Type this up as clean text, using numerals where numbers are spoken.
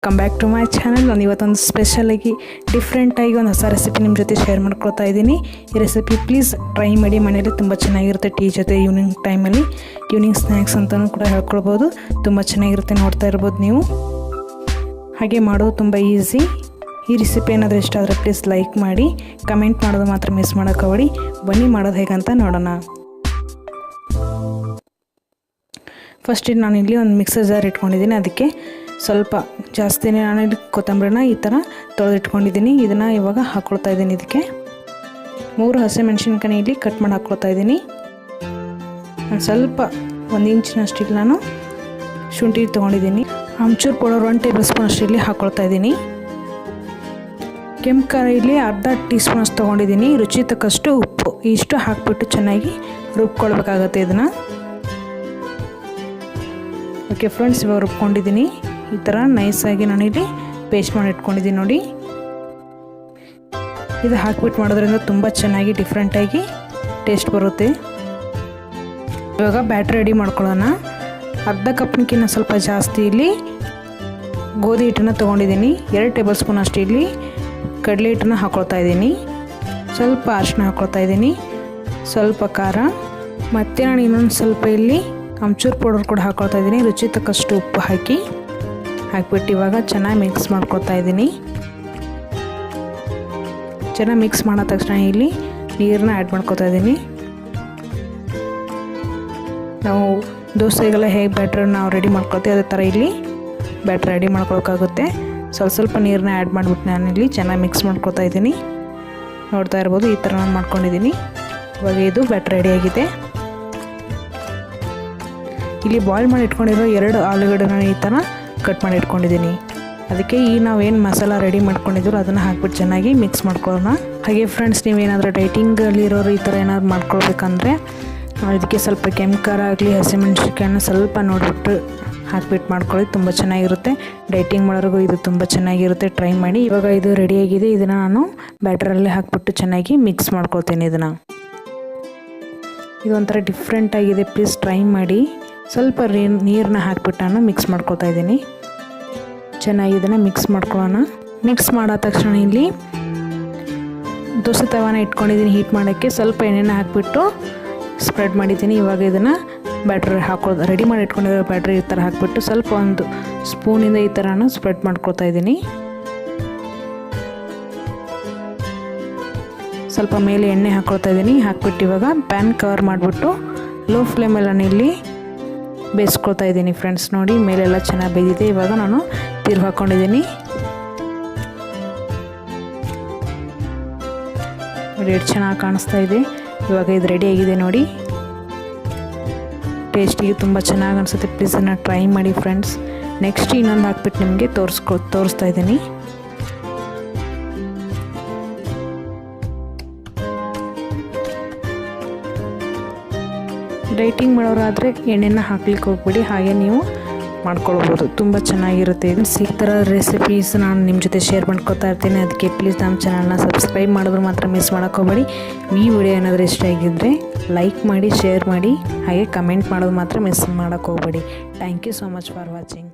Come back to my channel. ನಾನು ಇವತ್ತೊಂದು ಸ್ಪೆಷಲಾಗಿ ಡಿಫ್ರೆಂಟಾಗಿ ಒಂದು ಹೊಸ ರೆಸಿಪಿ ನಿಮ್ಮ ಜೊತೆ ಶೇರ್ ಮಾಡ್ಕೊಳ್ತಾ ಇದ್ದೀನಿ. ಈ ರೆಸಿಪಿ ಪ್ಲೀಸ್ ಟ್ರೈ ಮಾಡಿ. ಮನೇಲಿ ತುಂಬ ಚೆನ್ನಾಗಿರುತ್ತೆ. ಟೀ ಜೊತೆ ಈವ್ನಿಂಗ್ ಟೈಮಲ್ಲಿ ಈವ್ನಿಂಗ್ ಸ್ನ್ಯಾಕ್ಸ್ ಅಂತಲೂ ಕೂಡ ಹೇಳ್ಕೊಳ್ಬೋದು. ತುಂಬ ಚೆನ್ನಾಗಿರುತ್ತೆ, ನೋಡ್ತಾ ಇರ್ಬೋದು ನೀವು. ಹಾಗೆ ಮಾಡೋದು ತುಂಬ ಈಸಿ. ಈ ರೆಸಿಪಿ ಏನಾದರೂ ಇಷ್ಟ ಆದರೆ ಪ್ಲೀಸ್ ಲೈಕ್ ಮಾಡಿ, ಕಮೆಂಟ್ ಮಾಡೋದು ಮಾತ್ರ ಮಿಸ್ ಮಾಡೋಕೆ ಹೋಗಬೇಡಿ. ಬನ್ನಿ ಮಾಡೋದು ಹೇಗಂತ ನೋಡೋಣ. ಫಸ್ಟ್ ನಾನಿಲ್ಲಿ ಒಂದು ಮಿಕ್ಸರ್ ಜಾರ್ ಇಟ್ಕೊಂಡಿದ್ದೀನಿ. ಅದಕ್ಕೆ ಸ್ವಲ್ಪ ಜಾಸ್ತಿನೇ ನಾನಿಲ್ಲಿ ಕೊತ್ತಂಬರಿನ ಈ ಥರ ತೊಳೆದಿಟ್ಕೊಂಡಿದ್ದೀನಿ. ಇದನ್ನು ಇವಾಗ ಹಾಕ್ಕೊಳ್ತಾ ಇದ್ದೀನಿ. ಇದಕ್ಕೆ 3 ಹಸಿಮೆಣಸಿನ್ಕಾಯಿ ಇಲ್ಲಿ ಕಟ್ ಮಾಡಿ ಹಾಕ್ಕೊಳ್ತಾ ಇದ್ದೀನಿ. ಒಂದು ಸ್ವಲ್ಪ 1 ಇಂಚಿನಷ್ಟು ಇಲ್ಲಿ ನಾನು ಶುಂಠಿ ತೊಗೊಂಡಿದ್ದೀನಿ. ಆಮ್ಚೂರ್ ಪೌಡರ್ 1 ಟೇಬಲ್ ಸ್ಪೂನ್ ಅಷ್ಟು ಇಲ್ಲಿ ಹಾಕ್ಕೊಳ್ತಾ ಇದ್ದೀನಿ. ಕೆಂಪು ಖಾರ ಇಲ್ಲಿ ಅರ್ಧ ಟೀ ಸ್ಪೂನ್ ಅಷ್ಟು ತೊಗೊಂಡಿದ್ದೀನಿ. ರುಚಿ ತಕ್ಕಷ್ಟು ಉಪ್ಪು ಇಷ್ಟು ಹಾಕಿಬಿಟ್ಟು ಚೆನ್ನಾಗಿ ರುಬ್ಕೊಳ್ಬೇಕಾಗತ್ತೆ ಇದನ್ನು. ಓಕೆ ಫ್ರೆಂಡ್ಸ್, ಇವಾಗ ರುಬ್ಕೊಂಡಿದ್ದೀನಿ. ಈ ಥರ ನೈಸಾಗಿ ನಾನಿಲ್ಲಿ ಪೇಸ್ಟ್ ಮಾಡಿ ಇಟ್ಕೊಂಡಿದ್ದೀನಿ ನೋಡಿ. ಇದು ಹಾಕಿಬಿಟ್ಟು ಮಾಡೋದ್ರಿಂದ ತುಂಬ ಚೆನ್ನಾಗಿ ಡಿಫ್ರೆಂಟಾಗಿ ಟೇಸ್ಟ್ ಬರುತ್ತೆ. ಇವಾಗ ಬ್ಯಾಟ್ರಿ ರೆಡಿ ಮಾಡ್ಕೊಳ್ಳೋಣ. ಅರ್ಧ ಕಪ್ನಕ್ಕಿಂತ ಸ್ವಲ್ಪ ಜಾಸ್ತಿ ಇಲ್ಲಿ ಗೋಧಿ ಹಿಟ್ಟನ್ನು ತೊಗೊಂಡಿದ್ದೀನಿ. 2 ಟೇಬಲ್ ಸ್ಪೂನ್ ಅಷ್ಟು ಇಲ್ಲಿ ಕಡಲೆ ಹಿಟ್ಟನ್ನು ಹಾಕ್ಕೊಳ್ತಾ ಇದ್ದೀನಿ. ಸ್ವಲ್ಪ ಅರಿಶಿನ ಹಾಕ್ಕೊಳ್ತಾ ಇದ್ದೀನಿ, ಸ್ವಲ್ಪ ಖಾರ, ಮತ್ತು ನಾನು ಇನ್ನೊಂದು ಸ್ವಲ್ಪ ಇಲ್ಲಿ ಆಮ್ಚೂರ್ ಪೌಡರ್ ಕೂಡ ಹಾಕ್ಕೊಳ್ತಾ ಇದ್ದೀನಿ. ರುಚಿ ತಕ್ಕಷ್ಟು ಉಪ್ಪು ಹಾಕಿಬಿಟ್ಟು ಇವಾಗ ಚೆನ್ನಾಗಿ ಮಿಕ್ಸ್ ಮಾಡ್ಕೊಳ್ತಾ ಇದ್ದೀನಿ. ಚೆನ್ನಾಗಿ ಮಿಕ್ಸ್ ಮಾಡೋ ತಕ್ಷಣ ಇಲ್ಲಿ ನೀರನ್ನ ಆ್ಯಡ್ ಮಾಡ್ಕೊತಾ ಇದ್ದೀನಿ. ನಾವು ದೋಸೆಗೆಲ್ಲ ಹೇಗೆ ಬ್ಯಾಟ್ರ್ ನಾವು ರೆಡಿ ಮಾಡ್ಕೊಳ್ತೀವಿ ಅದೇ ಥರ ಇಲ್ಲಿ ಬ್ಯಾಟ್ರ್ ರೆಡಿ ಮಾಡ್ಕೊಳಕ್ಕಾಗುತ್ತೆ. ಸ್ವಲ್ಪ ನೀರನ್ನ ಆ್ಯಡ್ ಮಾಡಿಬಿಟ್ಟು ನಾನಿಲ್ಲಿ ಚೆನ್ನಾಗಿ ಮಿಕ್ಸ್ ಮಾಡ್ಕೊತಾ ಇದ್ದೀನಿ. ನೋಡ್ತಾ ಇರ್ಬೋದು, ಈ ಥರ ನಾನು ಮಾಡ್ಕೊಂಡಿದ್ದೀನಿ. ಇವಾಗ ಇದು ಬ್ಯಾಟ್ರ್ ರೆಡಿಯಾಗಿದೆ. ಇಲ್ಲಿ ಬಾಯ್ಲ್ ಮಾಡಿ ಇಟ್ಕೊಂಡಿರೋ 2 ಆಲೂಗಡ್ಡೆನ ಈ ಥರ ಕಟ್ ಮಾಡಿ ಇಟ್ಕೊಂಡಿದ್ದೀನಿ. ಅದಕ್ಕೆ ಈ ನಾವೇನು ಮಸಾಲ ರೆಡಿ ಮಾಡ್ಕೊಂಡಿದ್ರು ಅದನ್ನು ಹಾಕ್ಬಿಟ್ಟು ಚೆನ್ನಾಗಿ ಮಿಕ್ಸ್ ಮಾಡ್ಕೊಳ್ಳೋಣ. ಹಾಗೆ ಫ್ರೆಂಡ್ಸ್, ನೀವೇನಾದರೂ ಡೈಟಿಂಗಲ್ಲಿರೋರು ಈ ಥರ ಏನಾದ್ರು ಮಾಡ್ಕೊಳ್ಬೇಕಂದ್ರೆ ಇದಕ್ಕೆ ಸ್ವಲ್ಪ ಕೆಂಪು ಖಾರ ಆಗಲಿ ಹಸಿಮೆಣಸಿನ್ಕಾಯಿನ ಸ್ವಲ್ಪ ನೋಡಿಬಿಟ್ಟು ಹಾಕ್ಬಿಟ್ಟು ಮಾಡ್ಕೊಳ್ಳಿ. ತುಂಬ ಚೆನ್ನಾಗಿರುತ್ತೆ. ಡೈಟಿಂಗ್ ಮಾಡೋರಿಗೂ ಇದು ತುಂಬ ಚೆನ್ನಾಗಿರುತ್ತೆ. ಟ್ರೈ ಮಾಡಿ. ಇವಾಗ ಇದು ರೆಡಿಯಾಗಿದೆ. ಇದನ್ನು ನಾನು ಬ್ಯಾಟರಲ್ಲೇ ಹಾಕ್ಬಿಟ್ಟು ಚೆನ್ನಾಗಿ ಮಿಕ್ಸ್ ಮಾಡ್ಕೊಳ್ತೀನಿ. ಇದು ಒಂಥರ ಡಿಫ್ರೆಂಟಾಗಿದೆ. ಪ್ಲೀಸ್ ಟ್ರೈ ಮಾಡಿ. ಸ್ವಲ್ಪ ನೀರನ್ನ ಹಾಕ್ಬಿಟ್ಟು ನಾನು ಮಿಕ್ಸ್ ಮಾಡ್ಕೊತಾ ಇದ್ದೀನಿ. ಚೆನ್ನಾಗಿ ಇದನ್ನು ಮಿಕ್ಸ್ ಮಾಡ್ಕೊಳ್ಳೋಣ. ಮಿಕ್ಸ್ ಮಾಡೋ ತಕ್ಷಣ ಇಲ್ಲಿ ದೋಸೆ ತವಾನ ಇಟ್ಕೊಂಡಿದ್ದೀನಿ ಹೀಟ್ ಮಾಡೋಕ್ಕೆ. ಸ್ವಲ್ಪ ಎಣ್ಣೆನ ಹಾಕಿಬಿಟ್ಟು ಸ್ಪ್ರೆಡ್ ಮಾಡಿದ್ದೀನಿ. ಇವಾಗ ಇದನ್ನು ಬ್ಯಾಟ್ರಿ ರೆಡಿ ಮಾಡಿ ಇಟ್ಕೊಂಡಿರೋ ಬ್ಯಾಟ್ರಿ ಈ ಥರ ಹಾಕಿಬಿಟ್ಟು ಸ್ವಲ್ಪ ಒಂದು ಸ್ಪೂನಿಂದ ಈ ಥರ ನಾನು ಸ್ಪ್ರೆಡ್ ಮಾಡ್ಕೊತಾ ಇದ್ದೀನಿ. ಸ್ವಲ್ಪ ಮೇಲೆ ಎಣ್ಣೆ ಹಾಕ್ಕೊಳ್ತಾ ಇದ್ದೀನಿ. ಹಾಕ್ಬಿಟ್ಟು ಇವಾಗ ಪ್ಯಾನ್ ಕವರ್ ಮಾಡಿಬಿಟ್ಟು ಲೋ ಫ್ಲೇಮಲ್ಲಿ ನಾನು ಇಲ್ಲಿ ಬೇಯಿಸ್ಕೊಳ್ತಾ ಇದ್ದೀನಿ. ಫ್ರೆಂಡ್ಸ್ ನೋಡಿ, ಮೇಲೆಲ್ಲ ಚೆನ್ನಾಗಿ ಬೇಯ್ದಿದೆ. ಇವಾಗ ನಾನು ತಿರ್ಗಿ ಹಾಕ್ಕೊಂಡಿದ್ದೀನಿ ನೋಡಿ, ಎಷ್ಟು ಚೆನ್ನಾಗಿ ಕಾಣಿಸ್ತಾ ಇದೆ. ಇವಾಗ ಇದು ರೆಡಿಯಾಗಿದೆ ನೋಡಿ. ಟೇಸ್ಟಿಗೆ ತುಂಬ ಚೆನ್ನಾಗಿ ಅನಿಸುತ್ತೆ. ಪ್ಲೀಸ್ ಅದನ್ನು ಟ್ರೈ ಮಾಡಿ ಫ್ರೆಂಡ್ಸ್. ನೆಕ್ಸ್ಟ್ ಇನ್ನೊಂದು ಹಾಕ್ಬಿಟ್ಟು ನಿಮಗೆ ತೋರಿಸ್ತಾ ಇದ್ದೀನಿ. ಡೈಟಿಂಗ್ ಮಾಡೋರಾದರೆ ಎಣ್ಣೆನ ಹಾಕ್ಲಿಕ್ಕೆ ಹೋಗ್ಬಿಡಿ. ಹಾಗೆ ನೀವು ಮಾಡ್ಕೊಳ್ಬೋದು. ತುಂಬ ಚೆನ್ನಾಗಿರುತ್ತೆ. ಇದು ಈ ಥರ ರೆಸಿಪೀಸ್ ನಾನು ನಿಮ್ಮ ಜೊತೆ ಶೇರ್ ಮಾಡ್ಕೊತಾ ಇರ್ತೀನಿ. ಅದಕ್ಕೆ ಪ್ಲೀಸ್ ನಮ್ಮ ಚಾನಲ್ನ ಸಬ್ಸ್ಕ್ರೈಬ್ ಮಾಡಿದ್ರು ಮಾತ್ರ ಮಿಸ್ ಮಾಡೋಕೆ ಹೋಗಬೇಡಿ. ಈ ವಿಡಿಯೋ ಏನಾದರೂ ಇಷ್ಟ ಆಗಿದ್ದರೆ ಲೈಕ್ ಮಾಡಿ, ಶೇರ್ ಮಾಡಿ, ಹಾಗೆ ಕಮೆಂಟ್ ಮಾಡೋದು ಮಾತ್ರ ಮಿಸ್ ಮಾಡೋಕೆ ಹೋಗಬೇಡಿ. Thank you so much for watching.